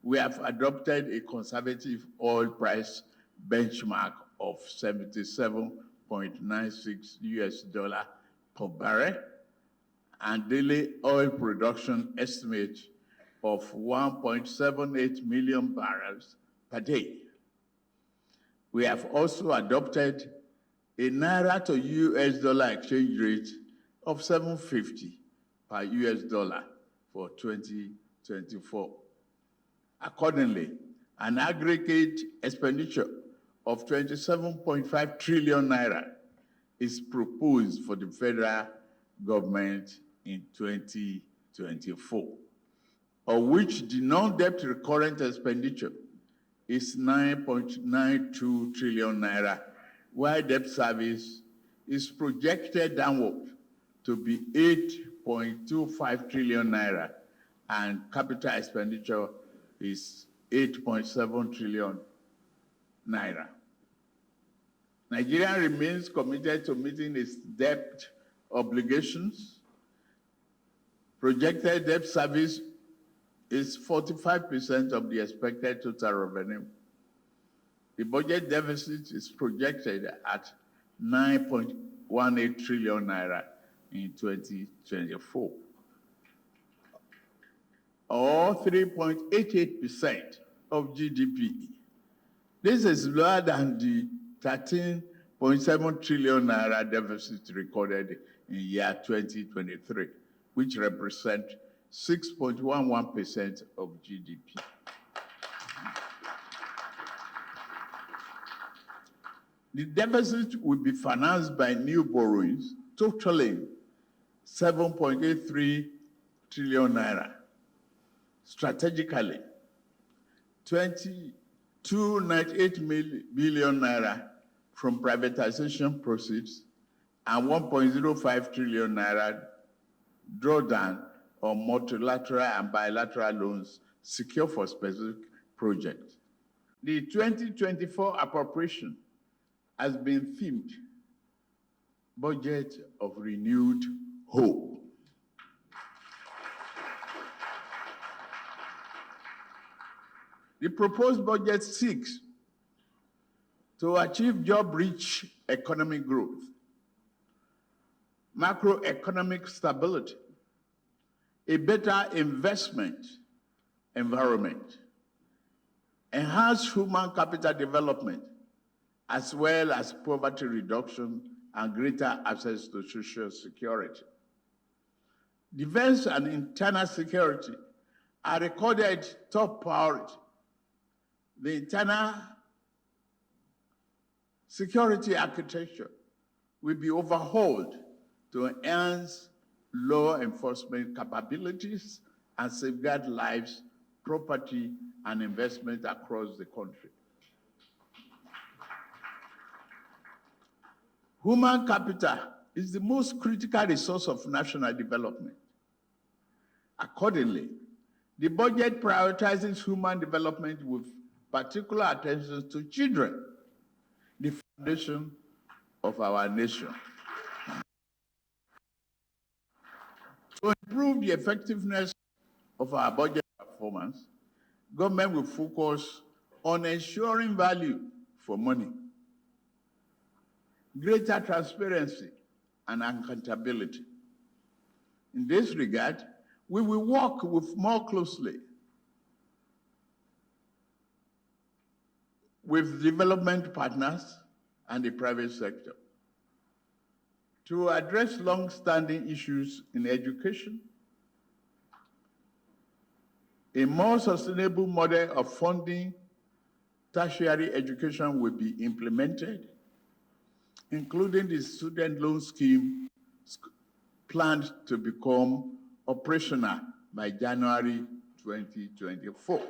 we have adopted a conservative oil price benchmark of $77.96 per barrel and daily oil production estimate of 1.78 million barrels per day. We have also adopted a Naira to US dollar exchange rate of 750 per US dollar for 2024. Accordingly, an aggregate expenditure of 27.5 trillion naira is proposed for the federal government in 2024, of which the non-debt recurrent expenditure is 9.92 trillion naira, while debt service is projected downward to be 8.25 trillion naira, and capital expenditure is 8.7 trillion naira. Nigeria remains committed to meeting its debt obligations. Projected debt service is 45% of the expected total revenue. The budget deficit is projected at 9.18 trillion naira in 2024, or 3.88% of GDP. This is lower than the 13.7 trillion naira deficit recorded in year 2023, which represents 6.11% of GDP. The deficit will be financed by new borrowings totaling 7.83 trillion naira. Strategically, 298 billion naira from privatization proceeds and 1.05 trillion naira drawdown on multilateral and bilateral loans secured for specific projects. The 2024 appropriation has been themed Budget of Renewed Hope. The proposed budget seeks to achieve job-rich economic growth, macroeconomic stability, a better investment environment, enhanced human capital development, as well as poverty reduction and greater access to social security. Defense and internal security are recorded top priority. The internal security architecture will be overhauled to enhance law enforcement capabilities and safeguard lives, property, and investment across the country. Human capital is the most critical resource of national development. Accordingly, the budget prioritizes human development with particular attention to children, the foundation of our nation. To improve the effectiveness of our budget performance, government will focus on ensuring value for money, greater transparency, and accountability. In this regard, we will work more closely with development partners and the private sector to address long-standing issues in education. A more sustainable model of funding tertiary education will be implemented, including the student loan scheme planned to become operational by January 2024.